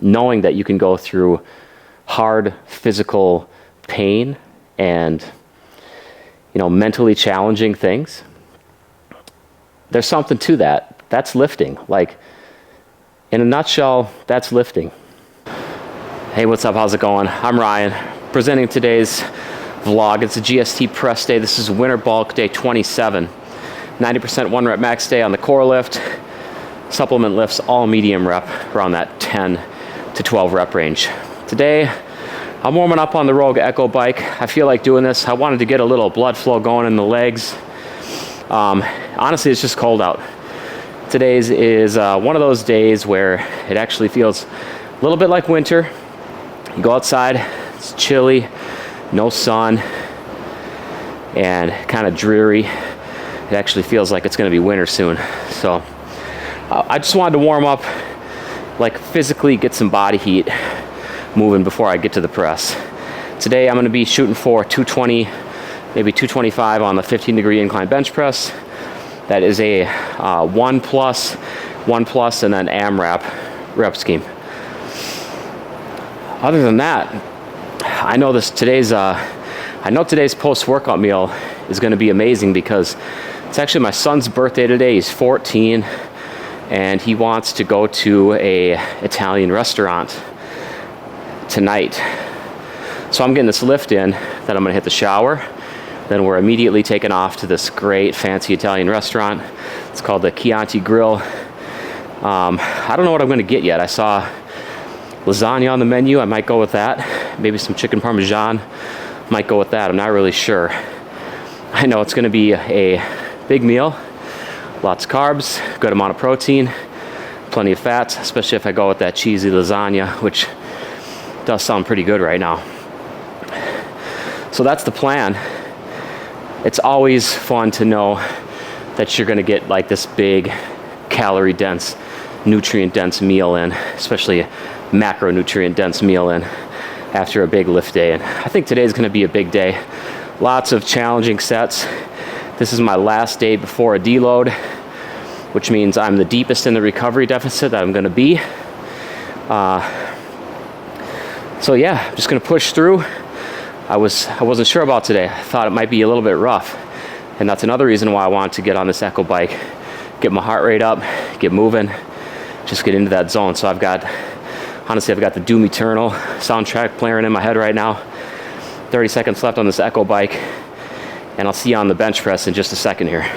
knowing that you can go through hard physical pain and, mentally challenging things, there's something to that. That's lifting. Like, in a nutshell, that's lifting. Hey, what's up? How's it going? I'm Ryan, presenting today's vlog. It's a GST press day. This is winter bulk day 27. 90% 1 rep max day on the core lift. Supplement lifts all medium rep, around that 10 to 12 rep range. Today, I'm warming up on the Rogue Echo bike. I feel like doing this. I wanted to get a little blood flow going in the legs. Honestly, it's just cold out. Today's is one of those days where it actually feels a little bit like winter. You go outside, it's chilly, no sun, and kind of dreary. It actually feels like it's going to be winter soon. So I just wanted to warm up, like physically get some body heat moving before I get to the press. Today I'm going to be shooting for 220, maybe 225 on the 15-degree incline bench press. That is a 1 plus, and then AMRAP rep scheme. Other than that, I know today's post-workout meal is going to be amazing because it's actually my son's birthday today. He's 14, and he wants to go to a Italian restaurant tonight. So I'm getting this lift in, then I'm going to hit the shower. Then we're immediately taking off to this great fancy Italian restaurant. It's called the Chianti Grill. I don't know what I'm going to get yet. I saw lasagna on the menu. I might go with that. Maybe some chicken parmesan. Might go with that. I'm not really sure. I know it's going to be a big meal. Lots of carbs, good amount of protein, plenty of fats, especially if I go with that cheesy lasagna, which does sound pretty good right now. So that's the plan. It's always fun to know that you're going to get like this big calorie dense, nutrient dense meal in, especially a macronutrient dense meal in after a big lift day. And I think today's going to be a big day. Lots of challenging sets. This is my last day before a deload, which means I'm the deepest in the recovery deficit that I'm going to be. So yeah, I'm just going to push through. I wasn't sure about today. I thought it might be a little bit rough. And that's another reason why I want to get on this Echo bike, get my heart rate up, get moving, just get into that zone. So I've got the Doom Eternal soundtrack playing in my head right now. 30 seconds left on this Echo bike, and I'll see you on the bench press in just a second here.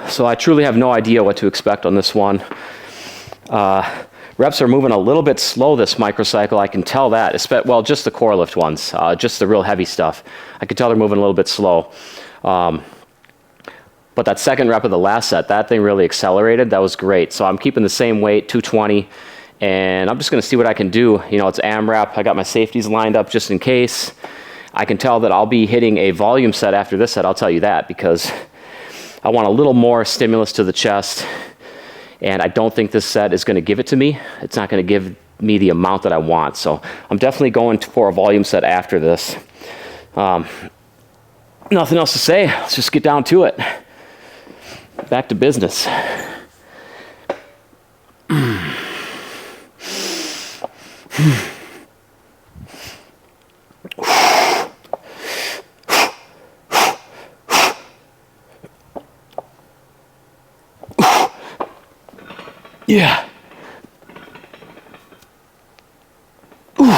So I truly have no idea what to expect on this one. Reps are moving a little bit slow this microcycle. I can tell that. Well, just the core lift ones, just the real heavy stuff. I can tell they're moving a little bit slow. But that second rep of the last set, that thing really accelerated. That was great. So I'm keeping the same weight, 220, and I'm just going to see what I can do. It's AMRAP. I got my safeties lined up just in case. I can tell that I'll be hitting a volume set after this set, I'll tell you that, because I want a little more stimulus to the chest, and I don't think this set is going to give it to me. It's not going to give me the amount that I want. So I'm definitely going for a volume set after this. Nothing else to say. Let's just get down to it. Back to business. Yeah. Ooh. Ooh.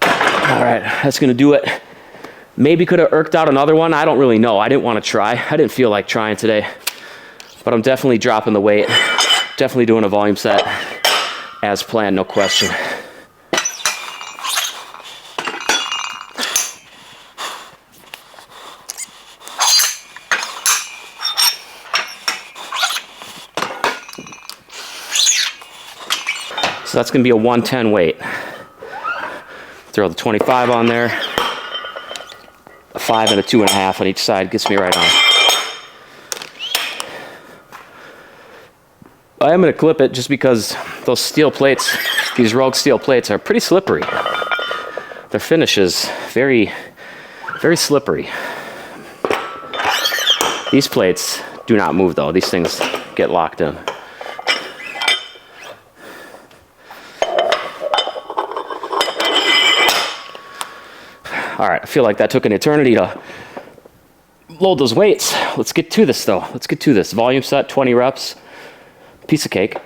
All right, that's gonna do it. Maybe could have irked out another one. I don't really know. I didn't want to try. I didn't feel like trying today. But I'm definitely dropping the weight. Definitely doing a volume set as planned, no question. So that's gonna be a 110 weight. Throw the 25 on there. A 5 and a 2.5 on each side gets me right on. I am going to clip it just because those steel plates, these rogue steel plates, are pretty slippery. Their finish is very, very slippery. These plates do not move though. These things get locked in. All right, I feel like that took an eternity to load those weights. Let's get to this though. Let's get to this. Volume set, 20 reps. Piece of cake.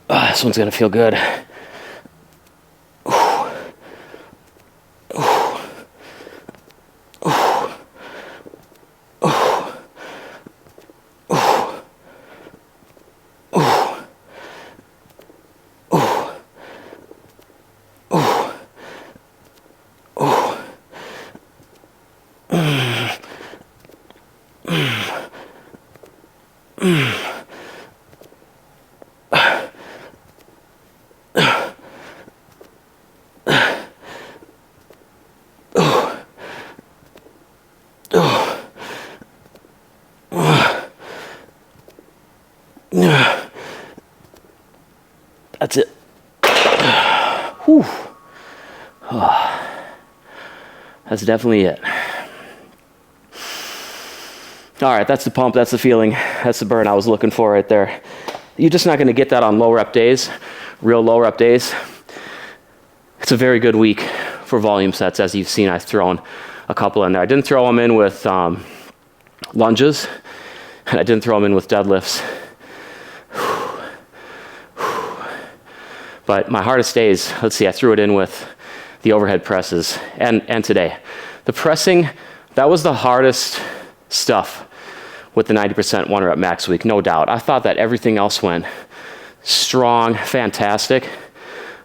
This one's gonna feel good. That's it. Whew. Oh, that's definitely it. All right, that's the pump, that's the feeling, that's the burn I was looking for right there. You're just not gonna get that on low rep days, real low rep days. It's a very good week for volume sets. As you've seen, I've thrown a couple in there. I didn't throw them in with lunges, and I didn't throw them in with deadlifts. But my hardest days, let's see, I threw it in with the overhead presses and today. The pressing, that was the hardest stuff with the 90% 1 rep max week, no doubt. I thought that everything else went strong, fantastic.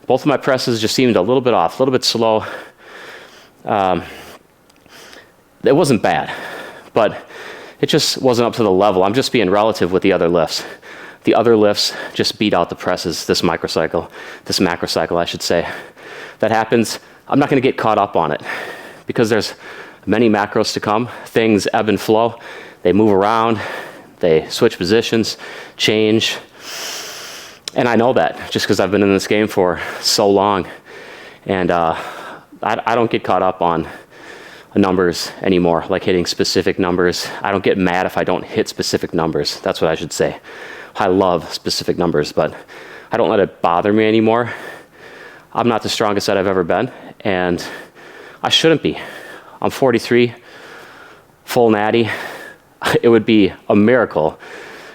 Both of my presses just seemed a little bit off, a little bit slow. It wasn't bad, but it just wasn't up to the level. I'm just being relative with the other lifts. The other lifts just beat out the presses, this macrocycle, I should say. That happens. I'm not gonna get caught up on it because there's many macros to come. Things ebb and flow. They move around, they switch positions, change. And I know that just because I've been in this game for so long. And I don't get caught up on numbers anymore, like hitting specific numbers. I don't get mad if I don't hit specific numbers. That's what I should say. I love specific numbers, but I don't let it bother me anymore. I'm not the strongest that I've ever been, and I shouldn't be. I'm 43, full natty. It would be a miracle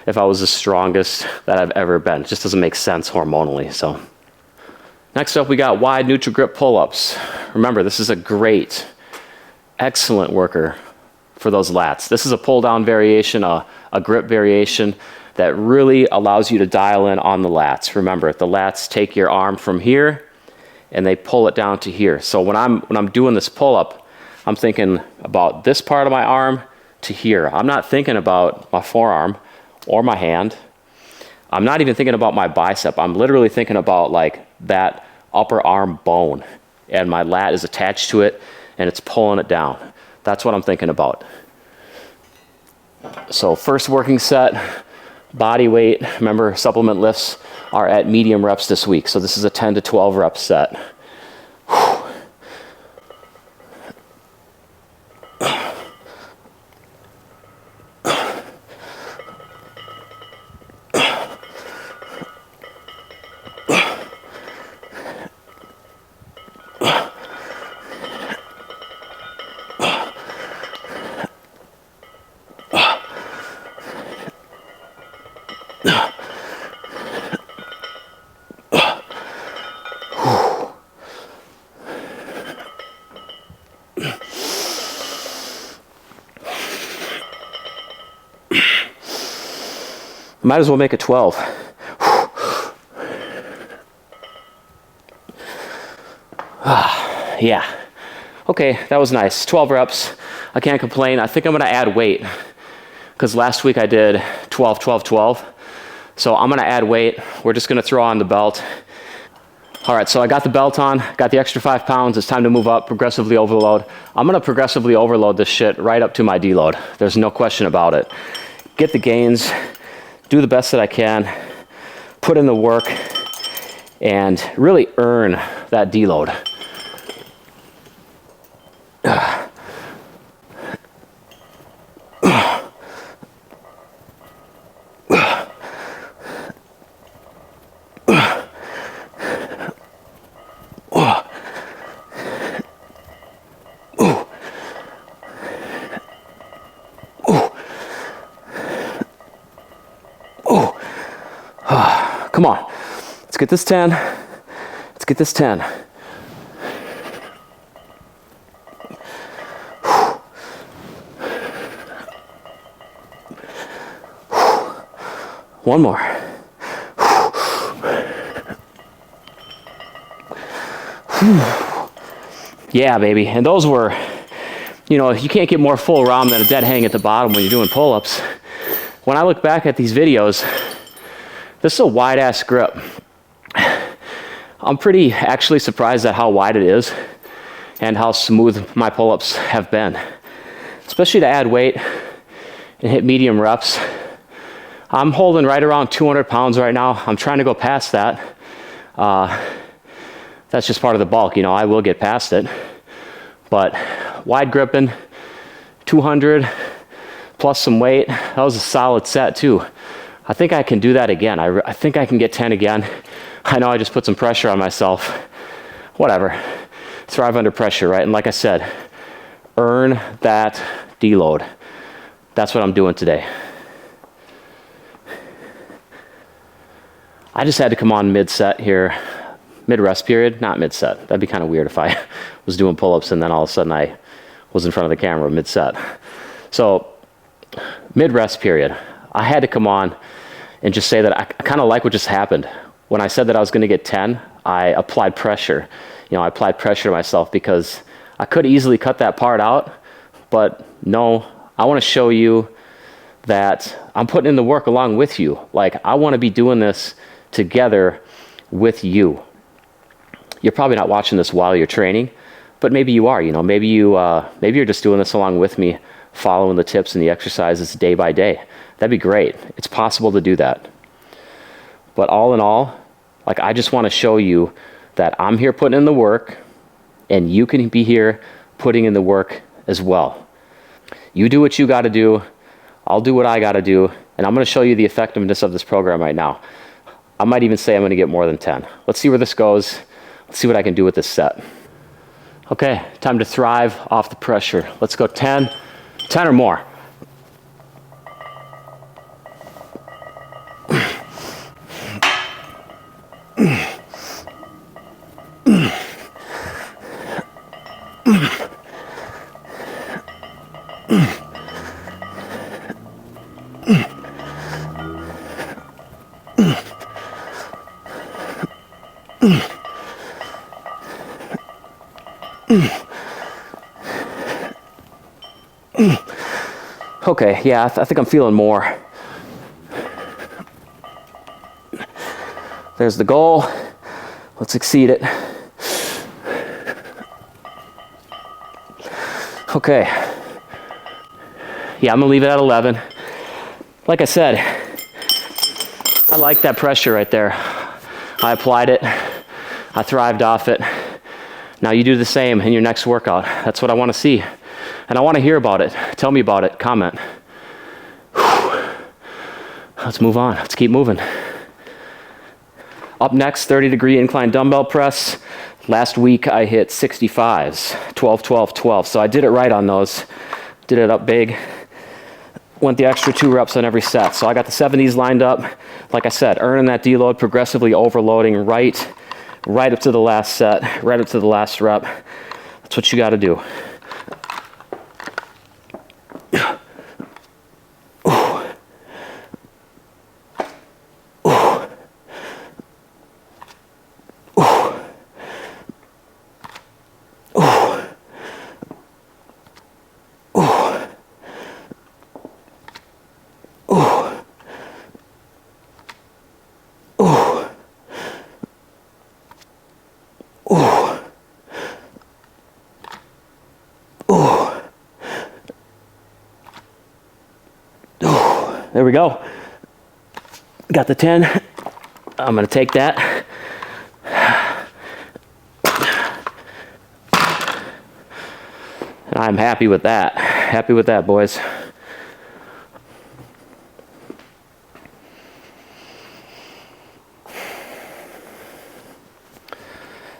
if I was the strongest that I've ever been. It just doesn't make sense hormonally. So next up, we got wide neutral grip pull-ups. Remember, this is a great, excellent worker for those lats. This is a pull-down variation, a grip variation that really allows you to dial in on the lats. Remember, the lats take your arm from here and they pull it down to here. So when I'm doing this pull-up, I'm thinking about this part of my arm to here. I'm not thinking about my forearm or my hand. I'm not even thinking about my bicep. I'm literally thinking about like that upper arm bone, and my lat is attached to it and it's pulling it down. That's what I'm thinking about. So first working set, body weight. Remember, supplement lifts are at medium reps this week. So this is a 10 to 12 rep set. Might as well make it 12. Yeah. Okay, that was nice. 12 reps. I can't complain. I think I'm gonna add weight because last week I did 12, 12, 12. So I'm gonna add weight. We're just gonna throw on the belt. All right, so I got the belt on, got the extra 5 pounds. It's time to move up, progressively overload. I'm gonna progressively overload this shit right up to my deload. There's no question about it. Get the gains, do the best that I can, put in the work, and really earn that deload. Come on, let's get this 10. Let's get this 10. One more. Yeah, baby. And those were, you know, you can't get more full ROM than a dead hang at the bottom when you're doing pull-ups. When I look back at these videos, this is a wide ass grip. I'm pretty actually surprised at how wide it is and how smooth my pull-ups have been. Especially to add weight and hit medium reps. I'm holding right around 200 pounds right now. I'm trying to go past that. That's just part of the bulk, you know, I will get past it. But wide gripping, 200 plus some weight. That was a solid set too. I think I can do that again. I think I can get 10 again. I know I just put some pressure on myself. Whatever. Thrive under pressure, right? And like I said, earn that deload. That's what I'm doing today. I just had to come on mid-set here. Mid-rest period, not mid-set. That'd be kind of weird if I was doing pull-ups and then all of a sudden I was in front of the camera mid-set. So, mid-rest period. I had to come on and just say that I kind of like what just happened. When I said that I was going to get 10, I applied pressure. You know, I applied pressure to myself because I could easily cut that part out, but no, I want to show you that I'm putting in the work along with you. Like, I want to be doing this together with you. You're probably not watching this while you're training, but maybe you are, you know, maybe you're just doing this along with me, following the tips and the exercises day by day. That'd be great. It's possible to do that. But all in all, like, I just want to show you that I'm here putting in the work and you can be here putting in the work as well. You do what you got to do. I'll do what I got to do. And I'm going to show you the effectiveness of this program right now. I might even say I'm going to get more than 10. Let's see where this goes. Let's see what I can do with this set. Okay, time to thrive off the pressure. Let's go 10 or more. Okay, yeah, I think I'm feeling more. There's the goal. Let's exceed it. Okay. Yeah, I'm gonna leave it at 11. Like I said, I like that pressure right there. I applied it. I thrived off it. Now you do the same in your next workout. That's what I want to see. And I want to hear about it. Tell me about it. Comment. Whew. Let's move on. Let's keep moving. Up next, 30-degree incline dumbbell press. Last week I hit 65s, 12, 12, 12. So I did it right on those. Did it up big. Went the extra 2 reps on every set. So I got the 70s lined up. Like I said, earning that deload, progressively overloading right up to the last set, right up to the last rep. That's what you got to do. There we go. Got the 10. I'm gonna take that. And I'm happy with that. Happy with that, boys.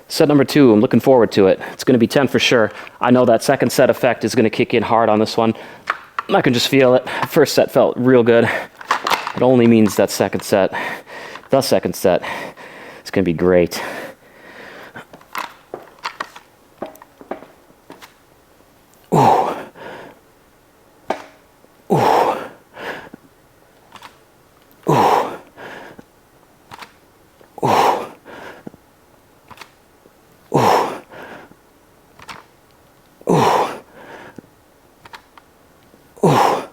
Set number 2, I'm looking forward to it. It's gonna be 10 for sure. I know that second set effect is gonna kick in hard on this one. I can just feel it. First set felt real good. It only means that second set, the second set, is gonna be great. Ooh. Ooh. Ooh. Ooh.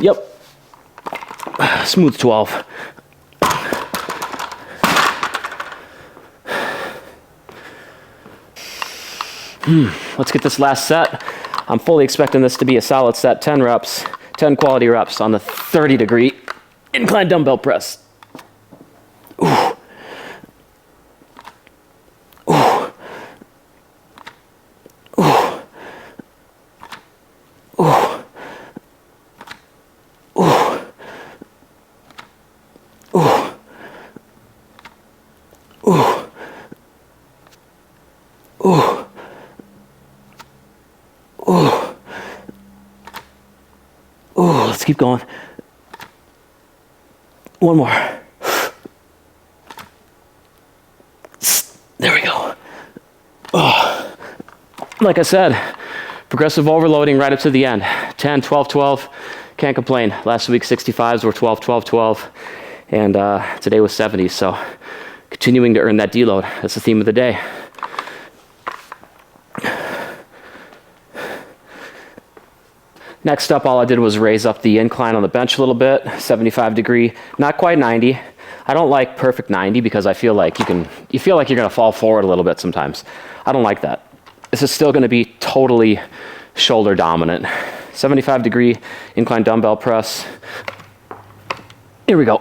Yep. Smooth 12. Let's get this last set. I'm fully expecting this to be a solid set. 10 reps, 10 quality reps on the 30-degree incline dumbbell press. Ooh. Ooh. Ooh. Ooh. Let's keep going. One more. There we go. Oh. Like I said, progressive overloading right up to the end. 10, 12, 12. Can't complain. Last week 65s were 12, 12, 12. And today was 70s. So continuing to earn that deload. That's the theme of the day. Next up, all I did was raise up the incline on the bench a little bit, 75 degree, not quite 90. I don't like perfect 90 because I feel like you feel like you're gonna fall forward a little bit sometimes. I don't like that. This is still gonna be totally shoulder dominant. 75 degree incline dumbbell press. Here we go.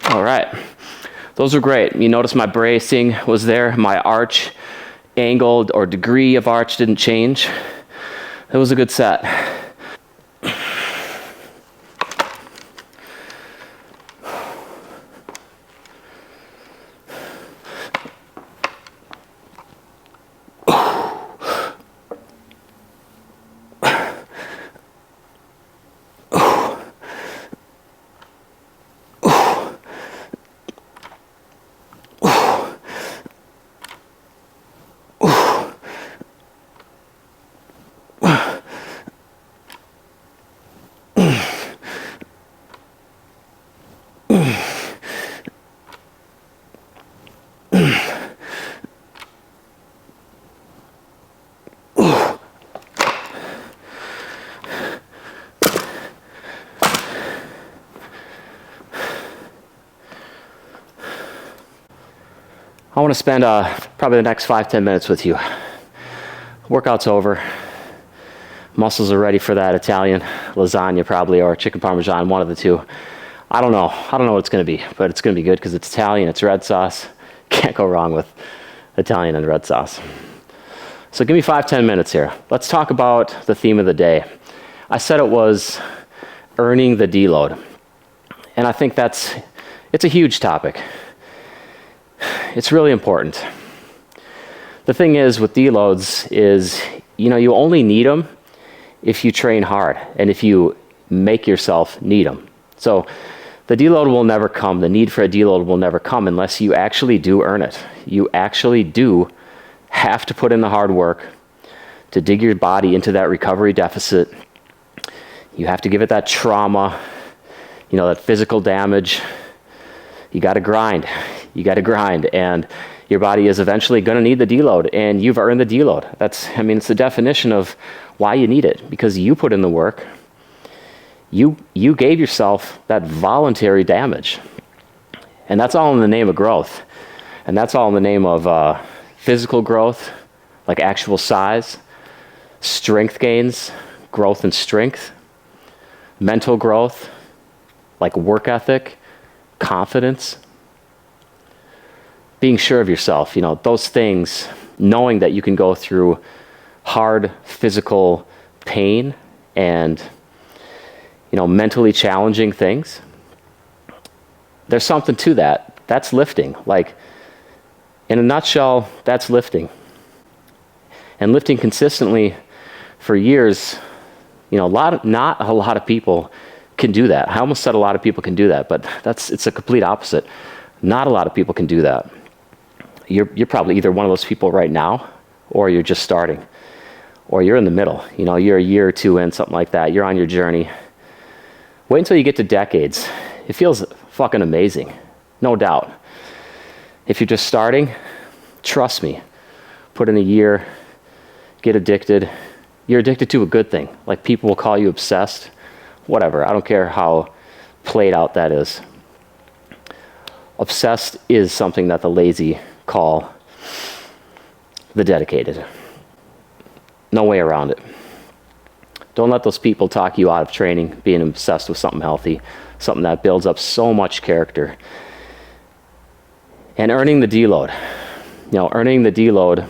All right, those are great. You notice my bracing was there. My arch angle or degree of arch didn't change. It was a good set. I want to spend probably the next 5-10 minutes with you. Workout's over. Muscles are ready for that Italian lasagna probably, or chicken parmesan, one of the two. I don't know what it's going to be, but it's going to be good because it's Italian, it's red sauce. Can't go wrong with Italian and red sauce. So give me 5-10 minutes here. Let's talk about the theme of the day. I said it was earning the deload. And I think it's a huge topic. It's really important. The thing is with deloads is you only need them if you train hard and if you make yourself need them. So the deload will never come. The need for a deload will never come unless you actually do earn it. You actually do have to put in the hard work to dig your body into that recovery deficit. You have to give it that trauma, that physical damage. You got to grind. You got to grind. And your body is eventually going to need the deload, and you've earned the deload. It's the definition of why you need it, because you put in the work. You gave yourself that voluntary damage. And that's all in the name of growth. And that's all in the name of physical growth, like actual size, strength gains, growth in strength, mental growth, like work ethic, confidence, being sure of yourself, those things, knowing that you can go through hard physical pain and, mentally challenging things. There's something to that. That's lifting. Like, in a nutshell, that's lifting. And lifting consistently for years, not a lot of people can do that. I almost said a lot of people can do that, but it's a complete opposite. Not a lot of people can do that. You're probably either one of those people right now, or you're just starting, or you're in the middle. You're a year or two in, something like that. You're on your journey. Wait until you get to decades. It feels fucking amazing, no doubt. If you're just starting, trust me, put in a year, get addicted. You're addicted to a good thing. Like, people will call you obsessed. Whatever, I don't care how played out that is. Obsessed is something that the lazy call the dedicated. No way around it. Don't let those people talk you out of training, being obsessed with something healthy, something that builds up so much character. And earning the deload. Earning the deload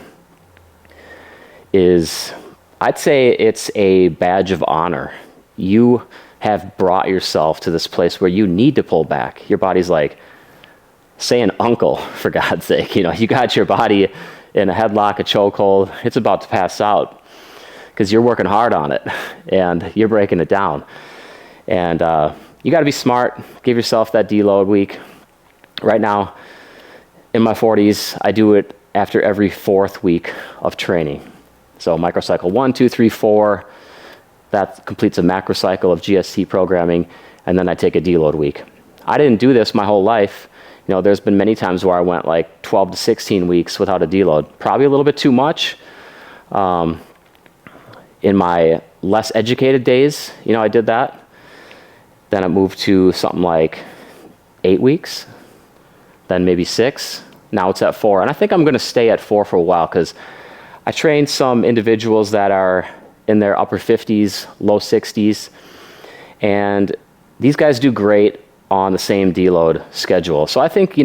is, I'd say it's a badge of honor. You have brought yourself to this place where you need to pull back. Your body's like saying uncle, for God's sake. You got your body in a headlock, a chokehold. It's about to pass out because you're working hard on it and you're breaking it down. And you got to be smart. Give yourself that deload week. Right now, in my 40s, I do it after every 4th week of training. So macrocycle 1, 2, 3, 4. That completes a macrocycle of GST programming, and then I take a deload week. I didn't do this my whole life. There's been many times where I went like 12 to 16 weeks without a deload. Probably a little bit too much. In my less educated days, I did that. Then I moved to something like 8 weeks, then maybe 6. Now it's at 4. And I think I'm going to stay at 4 for a while, because I train some individuals that are in their upper 50s, low 60s. And these guys do great on the same deload schedule. So I think,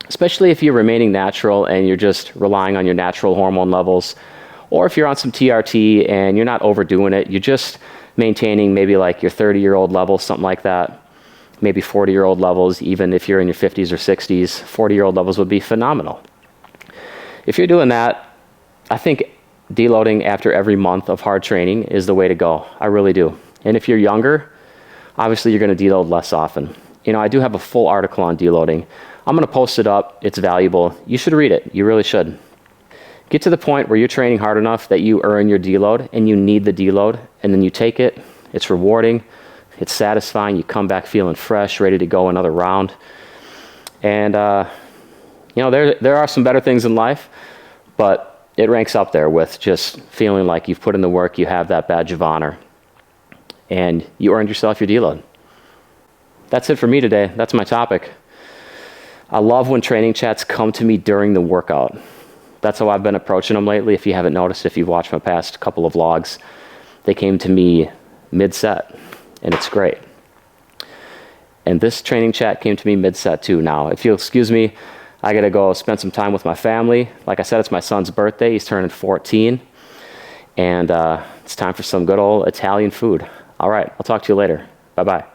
especially if you're remaining natural and you're just relying on your natural hormone levels, or if you're on some TRT and you're not overdoing it, you're just maintaining maybe like your 30-year-old levels, something like that, maybe 40-year-old levels, even if you're in your 50s or 60s, 40-year-old levels would be phenomenal. If you're doing that, I think deloading after every month of hard training is the way to go. I really do. And if you're younger, obviously you're going to deload less often. I do have a full article on deloading. I'm going to post it up. It's valuable. You should read it. You really should. Get to the point where you're training hard enough that you earn your deload and you need the deload, and then you take it. It's rewarding. It's satisfying. You come back feeling fresh, ready to go another round. And, there are some better things in life, but it ranks up there with just feeling like you've put in the work, you have that badge of honor, and you earned yourself your deload. That's it for me today. That's my topic. I love when training chats come to me during the workout. That's how I've been approaching them lately. If you haven't noticed, if you've watched my past couple of vlogs, they came to me mid-set, and it's great. And this training chat came to me mid-set too. Now, if you'll excuse me, I got to go spend some time with my family. Like I said, it's my son's birthday. He's turning 14. And it's time for some good old Italian food. All right, I'll talk to you later. Bye-bye.